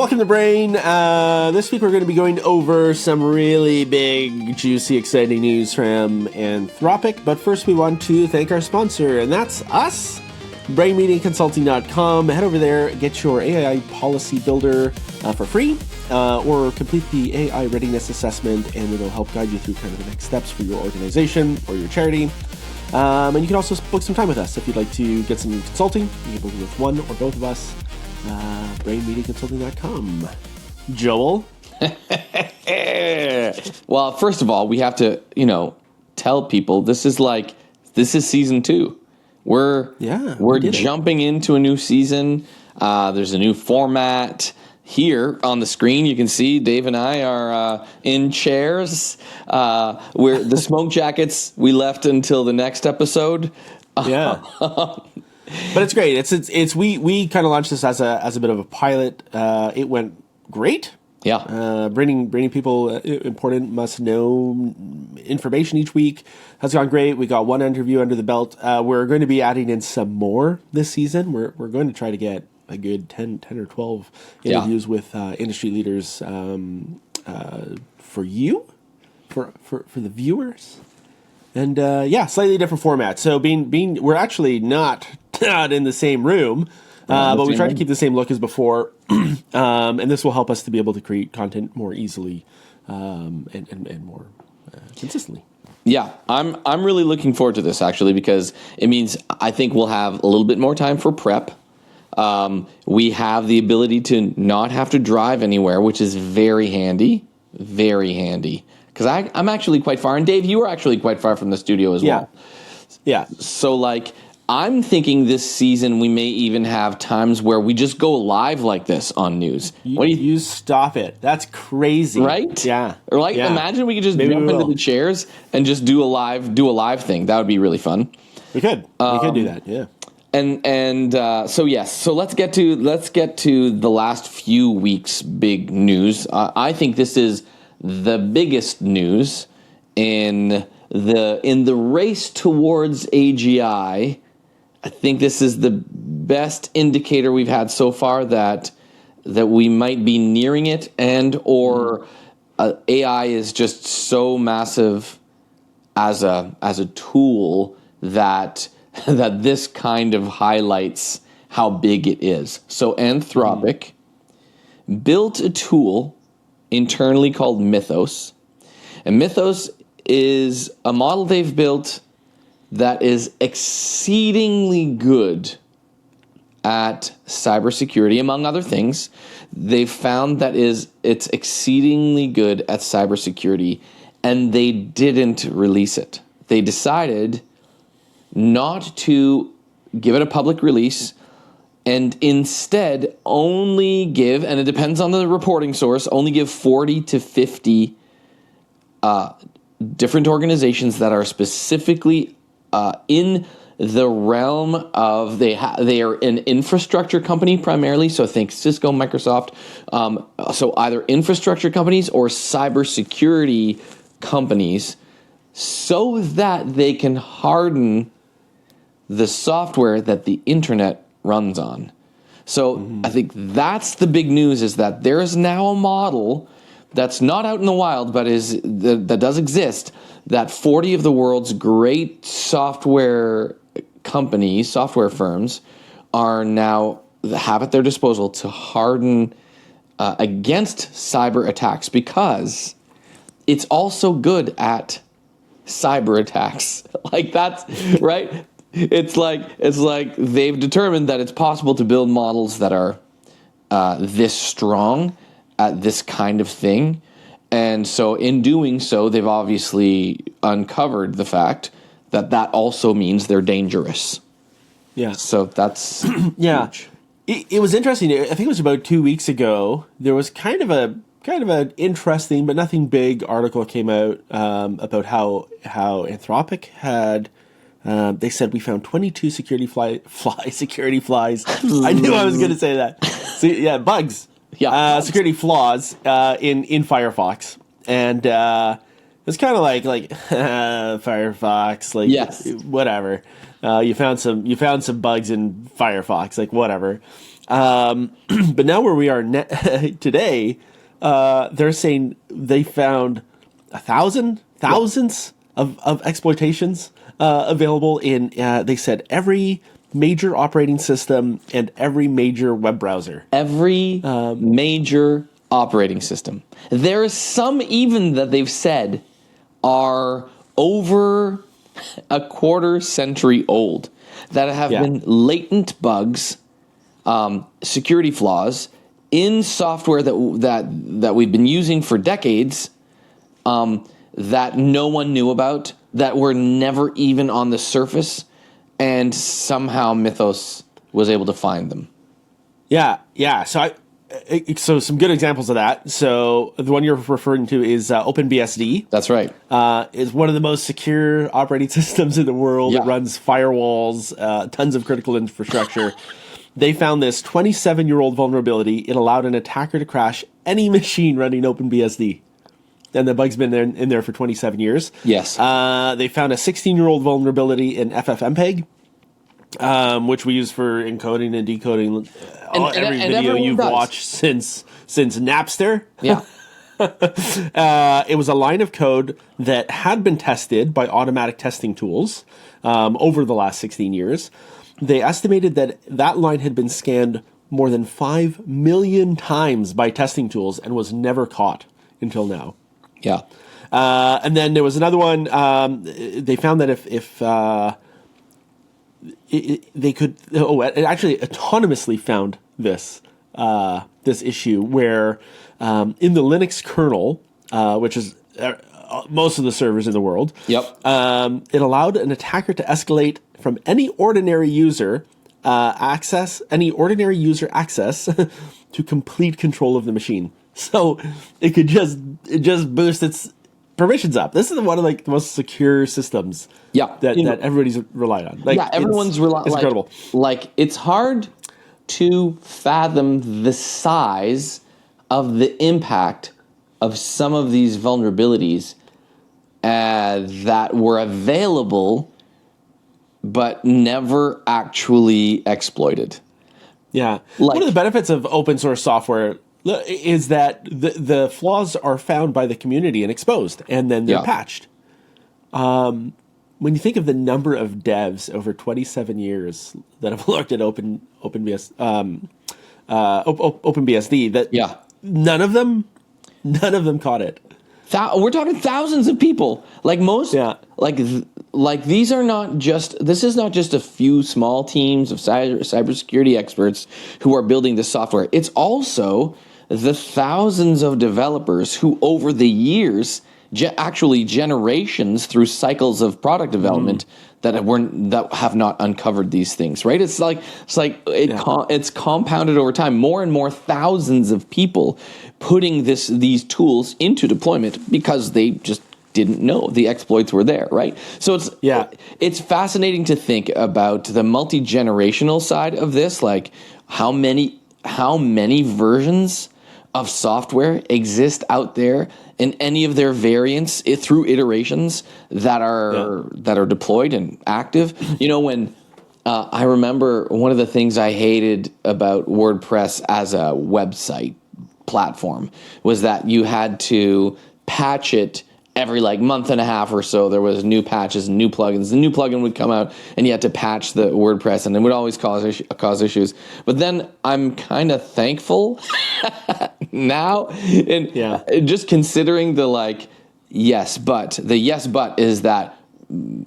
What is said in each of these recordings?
welcome to Brain. This week we're going to be going over some really big, juicy, exciting news from Anthropic. But first we want to thank our sponsor, and that's us, brainmeetingconsulting.com. Head over there, get your AI policy builder for free, or complete the AI readiness assessment, and it'll help guide you through kind of the next steps for your organization or your charity. And you can also book some time with us if you'd like to get some consulting. You can book it with one or both of us. brainmeetingconsulting.com. Joel? Well, first of all, we have to, tell people this is season 2. We're jumping into a new season. There's a new format. Here on the screen, you can see Dave and I are in chairs. We're the smoke jackets we left until the next episode. Yeah. But it's great. It's we kind of launched this as a bit of a pilot. It went great. Yeah. Bringing people important must know information each week has gone great. We got one interview under the belt. We're going to be adding in some more this season. We're going to try to get a good 10 or 12 interviews with industry leaders for you, for the viewers. And slightly different format. So we're actually not in the same room, but we try to keep the same look as before. And this will help us to be able to create content more easily and more consistently. Yeah, I'm really looking forward to this actually, because it means I think we'll have a little bit more time for prep. We have the ability to not have to drive anywhere, which is very handy. Very handy. Because I'm actually quite far. And Dave, you are actually quite far from the studio as well. Yeah. So, I'm thinking this season we may even have times where we just go live like this on news. What do you stop it? That's crazy. Right? Yeah. Or imagine we could just jump into the chairs and just do a live thing. That would be really fun. We could. We could do that, yeah. So let's get to the last few weeks' big news. I think this is the biggest news in the race towards AGI. I think this is the best indicator we've had so far that we might be nearing it, or AI is just so massive as a tool that this kind of highlights how big it is. So Anthropic built a tool internally called Mythos. And Mythos is a model they've built that is exceedingly good at cybersecurity, among other things. They've found that it's exceedingly good at cybersecurity, and they didn't release it. They decided not to give it a public release, and instead only give, and it depends on the reporting source, only give 40 to 50 different organizations that are specifically in the realm of, they are an infrastructure company primarily, so think Cisco, Microsoft, so either infrastructure companies or cybersecurity companies, so that they can harden the software that the internet runs on. So I think that's the big news, is that there is now a model that's not out in the wild, but that does exist, that 40 of the world's great software companies, software firms, are now have at their disposal to harden against cyber attacks, because it's also good at cyber attacks. That's right. It's like they've determined that it's possible to build models that are this strong at this kind of thing. And so in doing so, they've obviously uncovered the fact that also means they're dangerous. Yeah. So that's huge. It was interesting. I think it was about 2 weeks ago. There was kind of an interesting but nothing big article came out about how Anthropic had. They said we found 22 security flies. I knew I was going to say that. So, yeah, bugs. Yeah, security flaws in Firefox, and it's kind of like Firefox, yes, whatever. You found some bugs in Firefox, whatever. But now where we are today, they're saying they found thousands of exploitations available in, they said, every major operating system and every major web browser. Every major operating system. There are some even that they've said are over a quarter century old that have been latent bugs, security flaws in software that we've been using for decades, that no one knew about, that were never even on the surface, and somehow Mythos was able to find them. Yeah. So some good examples of that. So the one you're referring to is OpenBSD. That's right. Is one of the most secure operating systems in the world. Yeah. It runs firewalls, tons of critical infrastructure. They found this 27-year-old vulnerability. It allowed an attacker to crash any machine running OpenBSD. And the bug's been in there for 27 years. Yes. They found a 16-year-old vulnerability in FFmpeg, which we use for encoding and decoding every video you've watched since Napster. Yeah. It was a line of code that had been tested by automatic testing tools over the last 16 years. They estimated that line had been scanned more than 5 million times by testing tools and was never caught until now. Yeah. And then there was another one. They found that if they could, it actually autonomously found this issue where in the Linux kernel, which is most of the servers in the world, Yep. It allowed an attacker to escalate from any ordinary user access to complete control of the machine. So it could just boost its permissions up. This is one of the most secure systems. Yeah, that everybody's relied on. Everyone's relied. It's incredible. It's hard to fathom the size of the impact of some of these vulnerabilities that were available but never actually exploited. Yeah, one of the benefits of open source software is that the flaws are found by the community and exposed, and then they're patched. When you think of the number of devs over 27 years that have looked at OpenBSD, that none of them caught it. We're talking thousands of people. These are not just. This is not just a few small teams of cybersecurity experts who are building this software. It's also the thousands of developers who, over the years, actually generations through cycles of product development, that have not uncovered these things. Right? It's compounded over time. More and more thousands of people putting these tools into deployment because they just didn't know the exploits were there, right? So it's fascinating to think about the multi-generational side of this, like how many versions of software exist out there in any of their variants through iterations that are deployed and active. When I remember one of the things I hated about WordPress as a website platform was that you had to patch it every month and a half or so. There was new patches and new plugins. The new plugin would come out and you had to patch the WordPress, and it would always cause issues. But then I'm kind of thankful now, and just considering the yes but is that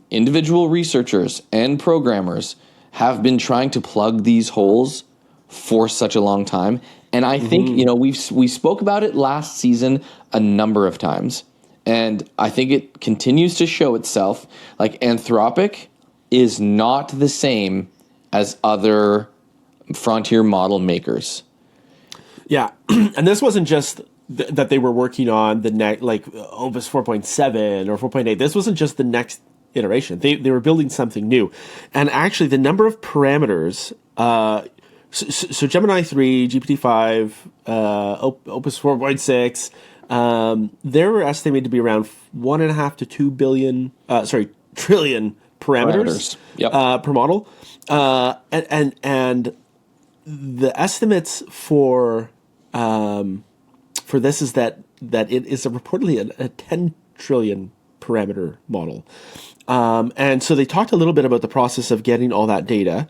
individual researchers and programmers have been trying to plug these holes for such a long time. And I think, we spoke about it last season a number of times. And I think it continues to show itself. Anthropic is not the same as other frontier model makers. Yeah. And this wasn't just that they were working on the next, Opus 4.7 or 4.8. This wasn't just the next iteration. They were building something new. And actually, the number of parameters, so Gemini 3, GPT-5, Opus 4.6, they were estimated to be around 1.5 to 2 billion, trillion parameters. Yep. Per model. And the estimates for this is that it is reportedly a 10 trillion parameter model. And so they talked a little bit about the process of getting all that data.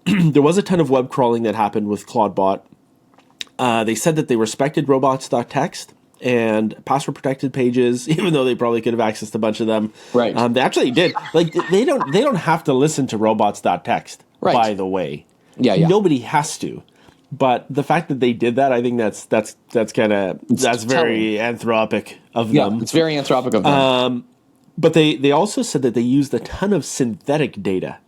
There was a ton of web crawling that happened with Claudebot. They said that they respected robots.txt and password-protected pages, even though they probably could have accessed a bunch of them. Right. They actually did. Like, they don't have to listen to robots.txt, right. by the way. Yeah. Nobody has to. But the fact that they did that, I think that's very Anthropic of them. Yeah, it's very Anthropic of them. But they also said that they used a ton of synthetic data.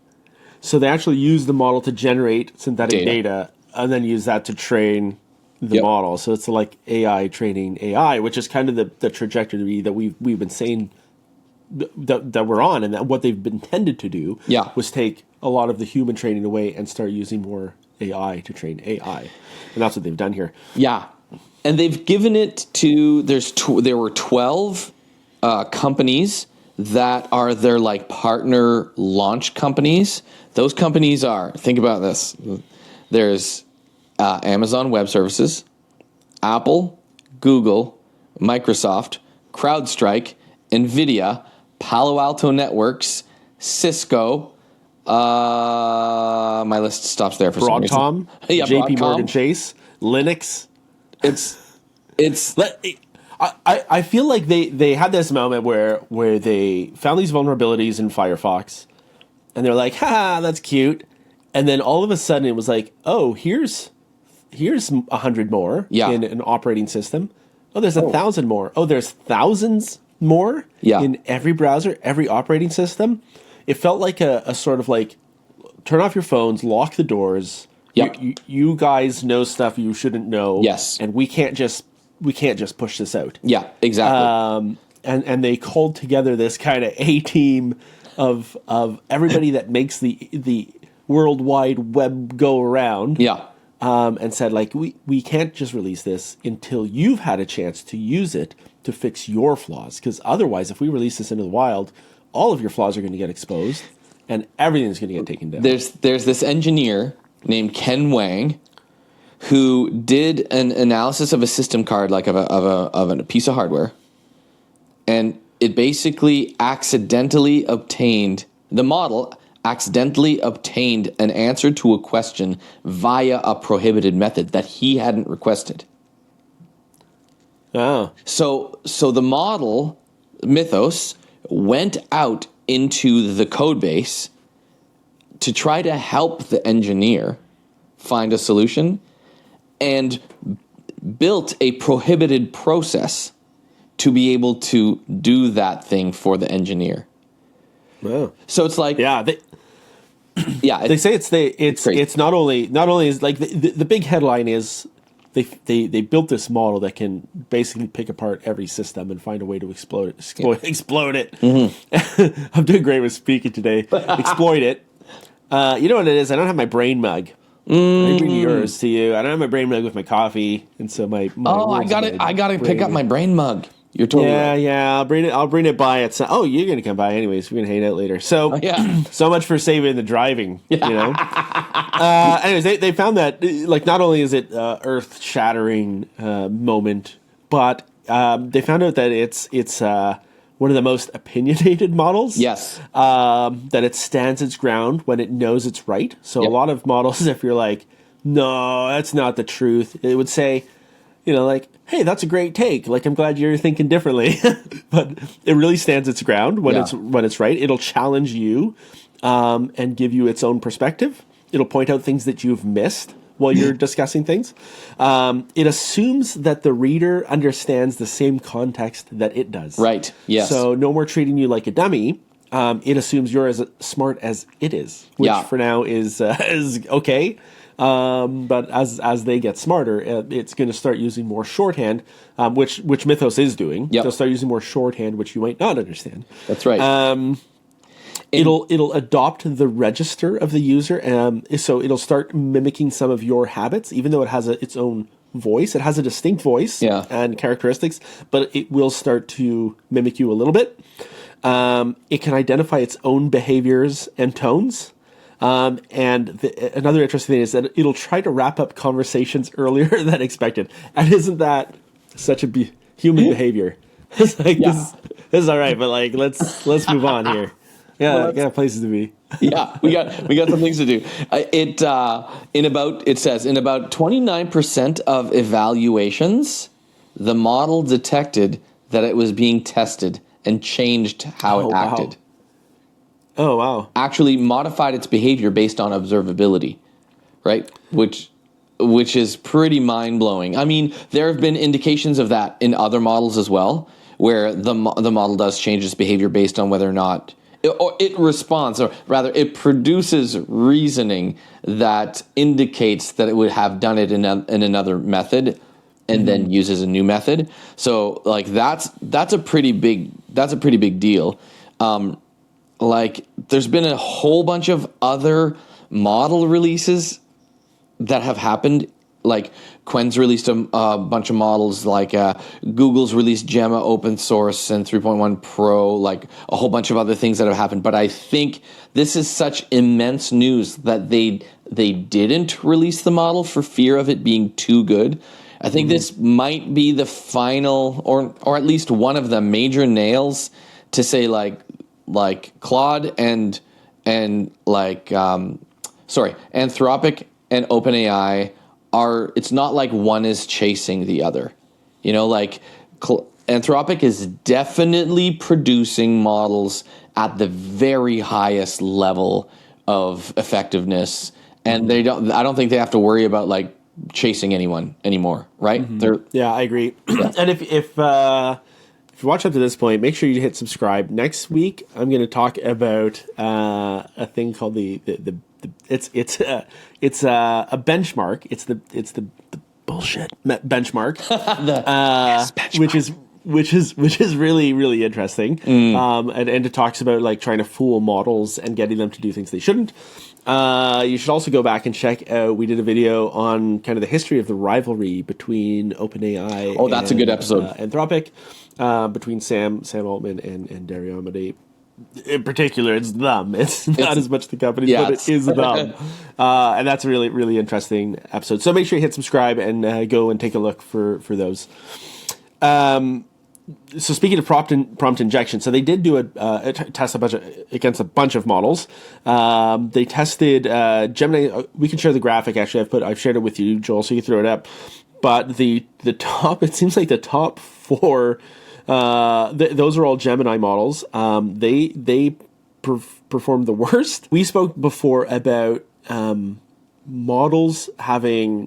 So they actually used the model to generate synthetic data and then use that to train the model. So it's like AI training AI, which is kind of the trajectory that we've been saying that we're on, and that what they've been intended to do was take a lot of the human training away and start using more AI to train AI. And that's what they've done here. Yeah. And they've given it to, there were 12 companies that are their like partner launch companies. Those companies are, think about this. There's Amazon Web Services, Apple, Google, Microsoft, CrowdStrike, NVIDIA, Palo Alto Networks, Cisco. My list stops there for some reason. Broadcom, JP Morgan Chase, Linux. I feel like they had this moment where they found these vulnerabilities in Firefox, and they're like, "Ha, that's cute," and then all of a sudden it was like, "Oh, here's 100 more in an operating system. Oh, there's 1,000 more. Oh, there's thousands more in every browser, every operating system." It felt like a sort of like, turn off your phones, lock the doors. Yep. You guys know stuff you shouldn't know. Yes, and we can't just push this out. Yeah, exactly. And they called together this kind of A team of everybody that makes the World Wide Web go around. Yeah. And said, like, we can't just release this until you've had a chance to use it to fix your flaws. Because otherwise, if we release this into the wild, all of your flaws are going to get exposed, and everything's going to get taken down. There's this engineer named Ken Wang who did an analysis of a system card, like of a piece of hardware, and it basically accidentally obtained an answer to a question via a prohibited method that he hadn't requested. Oh. So the model, Mythos, went out into the code base to try to help the engineer find a solution, and built a prohibited process to be able to do that thing for the engineer. Wow. So it's like, they say it's not only is like the big headline is they built this model that can basically pick apart every system and find a way to explode it. Mm-hmm. I'm doing great with speaking today. Exploit it. You know what it is? I don't have my brain mug. I bring yours to you. I don't have my brain mug with my coffee, and so my I got to pick up my brain mug. You're totally right. Yeah. I'll bring it by at. Oh, you're gonna come by anyways. We're gonna hang out later. So so much for saving the driving. You know. Anyways, they found that like not only is it earth shattering moment, but they found out that it's one of the most opinionated models. Yes. That it stands its ground when it knows it's right. So a lot of models, if you're like, no, that's not the truth, it would say, you know, like, hey, that's a great take. Like, I'm glad you're thinking differently. But it really stands its ground when it's right. It'll challenge you and give you its own perspective. It'll point out things that you've missed while you're discussing things. It assumes that the reader understands the same context that it does. Right, yes. So no more treating you like a dummy. It assumes you're as smart as it is, which for now is okay. But as they get smarter, it's going to start using more shorthand, which Mythos is doing. Yep. They'll start using more shorthand, which you might not understand. That's right. It'll adopt the register of the user, so it'll start mimicking some of your habits, even though it has its own voice. It has a distinct voice and characteristics, but it will start to mimic you a little bit. It can identify its own behaviors and tones. And another interesting thing is that it'll try to wrap up conversations earlier than expected. And isn't that such a human behavior? It's like, this is all right, but like, let's move on here. Yeah, Well, I got places to be. Yeah, we got some things to do. It says in about 29% of evaluations, the model detected that it was being tested and changed how it acted. Oh wow! Actually, modified its behavior based on observability, right? Which is pretty mind blowing. I mean, there have been indications of that in other models as well, where the model does change its behavior based on whether or not. It responds, or rather, it produces reasoning that indicates that it would have done it in another method, and then uses a new method. So, like that's a pretty big deal. Like, there's been a whole bunch of other model releases that have happened. Like Quen's released a bunch of models, like Google's released Gemma open source and 3.1 Pro, like a whole bunch of other things that have happened. But I think this is such immense news that they didn't release the model for fear of it being too good. I think this might be the final, or at least one of the major nails to say like Claude and Anthropic and OpenAI are, it's not like one is chasing the other. You know, like Anthropic is definitely producing models at the very highest level of effectiveness, and I don't think they have to worry about like chasing anyone anymore, right? Yeah, I agree. And if you watch up to this point, make sure you hit subscribe. Next week, I'm going to talk about a thing called it's a benchmark. It's the bullshit benchmark, which is really, really interesting. And it talks about like trying to fool models and getting them to do things they shouldn't. You should also go back and check out. We did a video on kind of the history of the rivalry between OpenAI. Oh, that's a good episode. Anthropic, between Sam Altman and Dario Amodei. In particular, it's them. It's not as much the companies, but it is them. And that's a really, really interesting episode. So make sure you hit subscribe and go and take a look for those. So speaking of prompt injection, so they did do a test against a bunch of models. They tested Gemini. We can share the graphic. Actually, I've shared it with you, Joel, so you can throw it up. But the top, it seems like the top four. Those are all Gemini models. They performed the worst. We spoke before about models having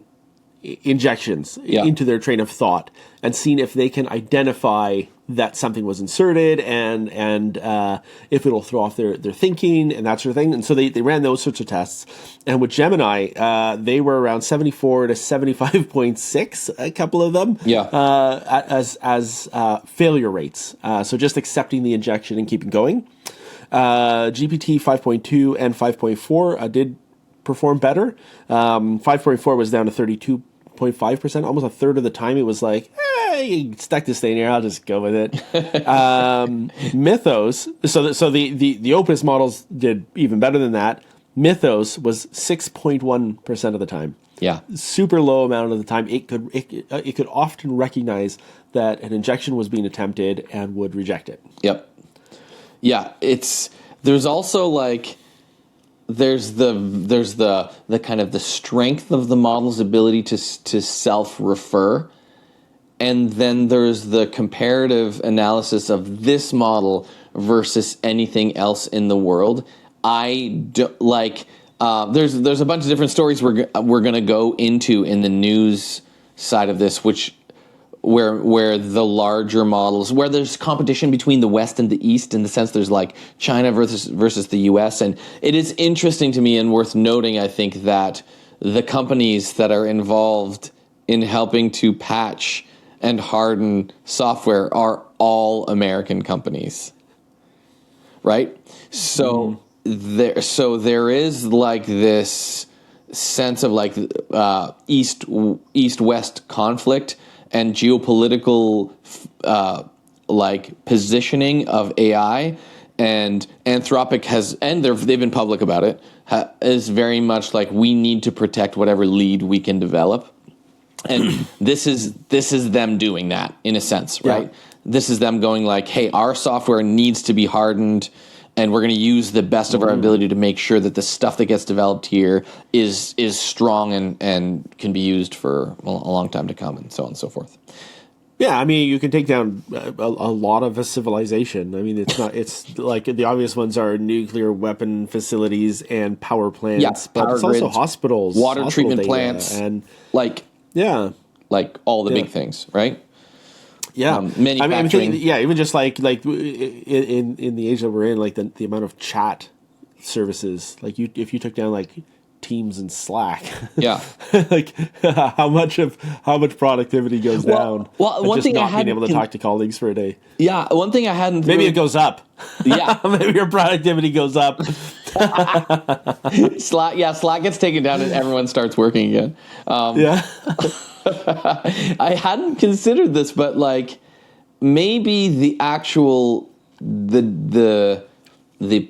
injections into their train of thought and seeing if they can identify that something was inserted and if it'll throw off their thinking and that sort of thing. And so they ran those sorts of tests. And with Gemini, they were around 74 to 75.6, a couple of them, as failure rates. So just accepting the injection and keeping going. GPT 5.2 and 5.4 did perform better. 5.4 was down to 32.5%. Almost a third of the time it was like, you stuck this thing here, I'll just go with it. Mythos, so the Opus models did even better than that. Mythos was 6.1% of the time. Yeah, super low amount of the time. It could often recognize that an injection was being attempted and would reject it. Yep. Yeah, there's also like there's the kind of the strength of the model's ability to self-refer. And then there's the comparative analysis of this model versus anything else in the world. I do, like. There's a bunch of different stories we're going to go into in the news side of this, where the larger models, where there's competition between the West and the East, in the sense there's like China versus the U.S. And it is interesting to me and worth noting, I think, that the companies that are involved in helping to patch and harden software are all American companies, right? So there is like this sense of like east-west conflict and geopolitical like positioning of AI, And Anthropic has, and they've been public about it, is very much like, we need to protect whatever lead we can develop. And this is them doing that in a sense, right? Yeah. This is them going like, hey, our software needs to be hardened, and we're going to use the best of our ability to make sure that the stuff that gets developed here is strong and can be used for a long time to come, and so on and so forth. Yeah, I mean, you can take down a lot of a civilization. I mean, it's like the obvious ones are nuclear weapon facilities and power plants, but it's also hospitals, water treatment plants, and like all the big things, right? Yeah, manufacturing. I mean, even just like in the age that we're in, like the amount of chat services, like if you took down like Teams and Slack, yeah, like how much productivity goes down. Well, one thing not being able to talk to colleagues for a day. Yeah, one thing I hadn't. Maybe it goes up. Yeah, maybe your productivity goes up. Slack gets taken down and everyone starts working again. Yeah. I hadn't considered this, but like maybe the actual the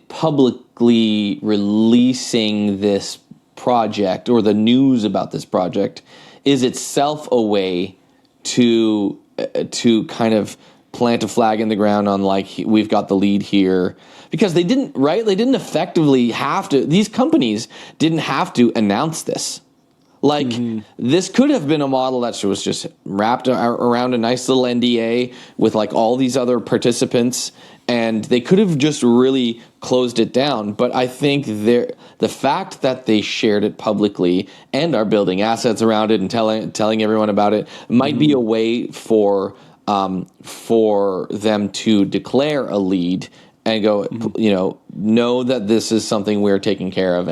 publicly releasing this project or the news about this project is itself a way to kind of plant a flag in the ground on like, we've got the lead here, because they didn't effectively have to, these companies didn't have to announce this. Like, this could have been a model that was just wrapped around a nice little NDA with like all these other participants, and they could have just really closed it down. But I think the fact that they shared it publicly and are building assets around it and telling everyone about it might be a way for them to declare a lead and go, know that this is something we're taking care of,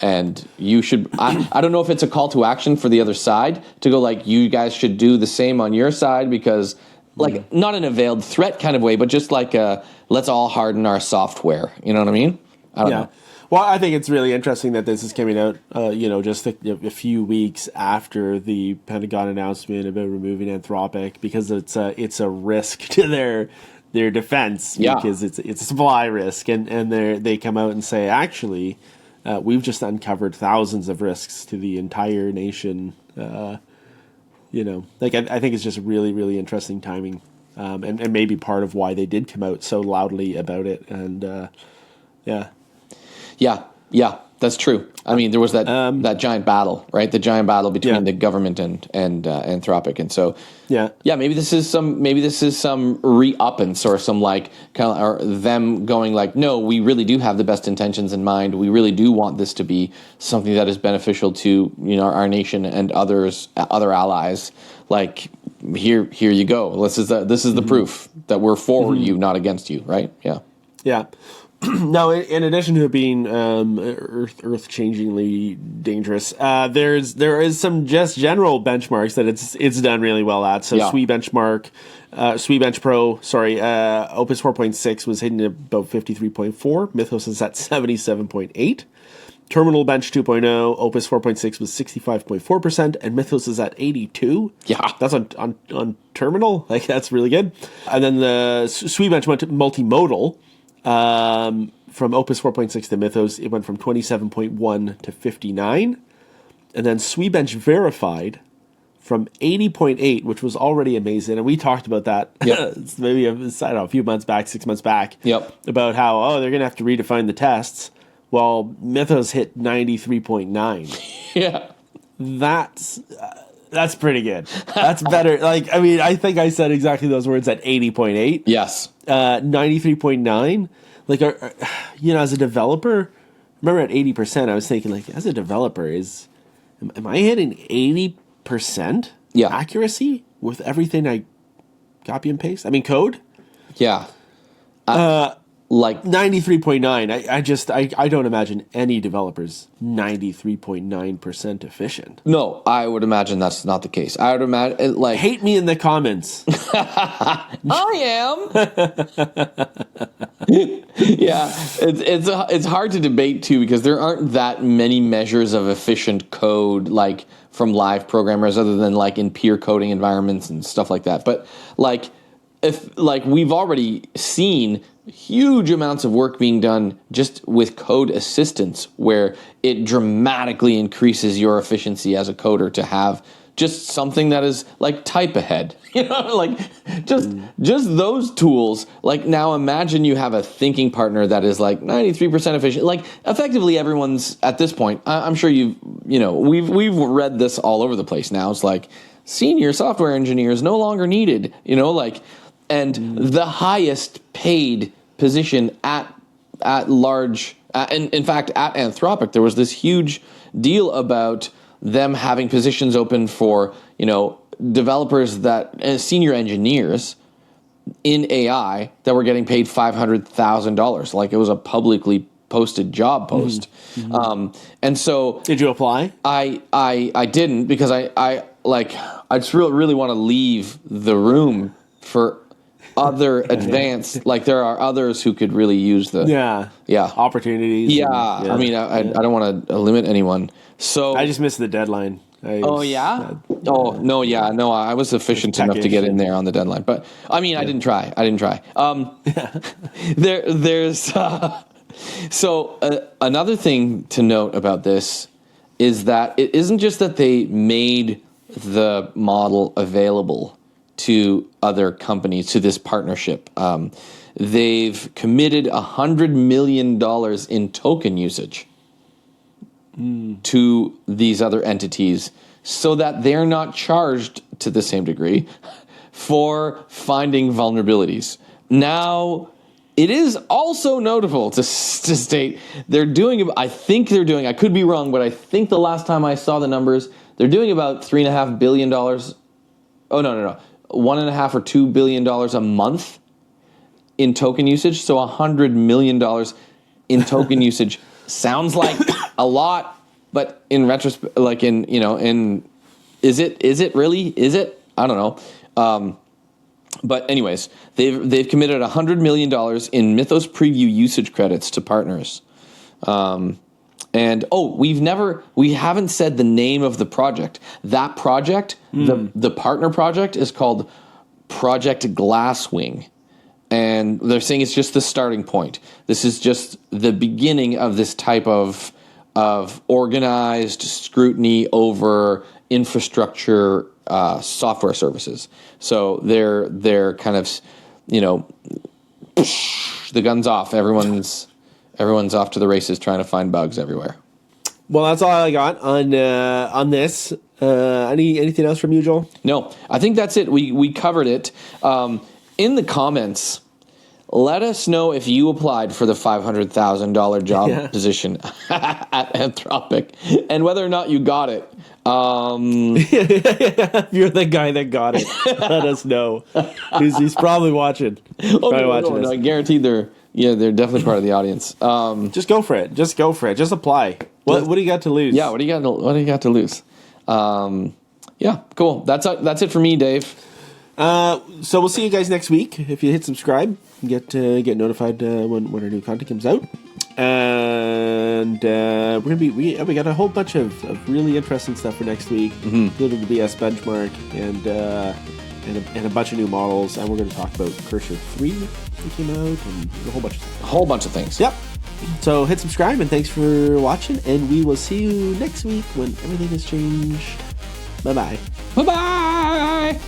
and you should, I don't know if it's a call to action for the other side to go like, you guys should do the same on your side, because like, not in a veiled threat kind of way, but just like let's all harden our software. You know what I mean? I don't know. Well, I think it's really interesting that this is coming out, just a few weeks after the Pentagon announcement about removing Anthropic, because it's a risk to their defense, because it's a supply risk, and they come out and say, actually, we've just uncovered thousands of risks to the entire nation. I think it's just really, really interesting timing, and maybe part of why they did come out so loudly about it. And Yeah, that's true. I mean, there was that giant battle, right? The giant battle between the government and Anthropic, and so maybe this is some re-uppance or some like kind of, or them going like, no, we really do have the best intentions in mind. We really do want this to be something that is beneficial to our nation and other allies. Like, here you go. This is the proof that we're for you, not against you, right? Yeah. Yeah. Now, in addition to it being earth-changingly dangerous, there is some just general benchmarks that it's done really well at. So SWE benchmark, SWE Bench Pro, Opus 4.6 was hitting about 53.4. Mythos is at 77.8. Terminal Bench 2.0, Opus 4.6 was 65.4%, and Mythos is at 82. Yeah, that's on Terminal. Like, that's really good. And then the SWE Bench Multimodal. From Opus 4.6 to Mythos, it went from 27.1 to 59. And then SWE Bench Verified from 80.8, which was already amazing. And we talked about that maybe a few months back, 6 months back, about how, they're going to have to redefine the tests. Well, Mythos hit 93.9. Yeah. That's pretty good. That's better. Like, I mean, I think I said exactly those words at 80.8. Yes. 93.9. Like, as a developer, remember at 80%, I was thinking, like, as a developer, am I hitting 80% accuracy with everything I copy and paste? I mean, code? Yeah. Like 93.9. I don't imagine any developers 93.9% efficient. No, I would imagine that's not the case. I would imagine hate me in the comments. I am. Yeah, it's hard to debate too, because there aren't that many measures of efficient code like from live programmers other than like in peer coding environments and stuff like that. But if we've already seen huge amounts of work being done just with code assistance, where it dramatically increases your efficiency as a coder to have just something that is like type ahead, like just those tools. Like, now imagine you have a thinking partner that is like 93% efficient. Like, effectively everyone's at this point, I'm sure we've read this all over the place now. It's like, senior software engineers no longer needed, and the highest paid position at large, and in fact at Anthropic, there was this huge deal about them having positions open for, developers senior engineers in AI that were getting paid $500,000. Like, it was a publicly posted job post. And so, did you apply? I didn't, because I just really want to leave the room for other advanced, like, there are others who could really use the opportunities. I mean, I don't want to limit anyone. So I just missed the deadline. I was efficient enough to get in there on the deadline, but I mean, I didn't try. There's another thing to note about this is that it isn't just that they made the model available to other companies, to this partnership. They've committed $100 million in token usage to these other entities, so that they're not charged to the same degree for finding vulnerabilities. Now, it is also notable to state I could be wrong, but I think the last time I saw the numbers, they're doing about $3.5 billion. Oh, no. $1.5 or $2 billion a month in token usage. So $100 million in token usage sounds like a lot, but in retrospect, is it really? I don't know. But anyways, they've committed $100 million in Mythos preview usage credits to partners. And we haven't said the name of the project. That project, the partner project, is called Project Glasswing. And they're saying it's just the starting point. This is just the beginning of this type of organized scrutiny over infrastructure software services. So they're kind of, the gun's off. Everyone's off to the races trying to find bugs everywhere. Well, that's all I got on this. Anything else from you, Joel? No, I think that's it. We covered it. In the comments, let us know if you applied for the $500,000 job position at Anthropic, and whether or not you got it. If you're the guy that got it, let us know. He's probably watching. No, I guarantee they're definitely part of the audience. Just go for it. Just apply. What do you got to lose? Yeah, what do you got to lose? Yeah, cool. That's it for me, Dave. So we'll see you guys next week. If you hit subscribe, get notified when our new content comes out. And we got a whole bunch of really interesting stuff for next week, including the BS benchmark and a bunch of new models. And we're going to talk about Cursor 3 that came out and a whole bunch of things. Yep. So hit subscribe, and thanks for watching. And we will see you next week when everything has changed. Bye-bye. Bye-bye.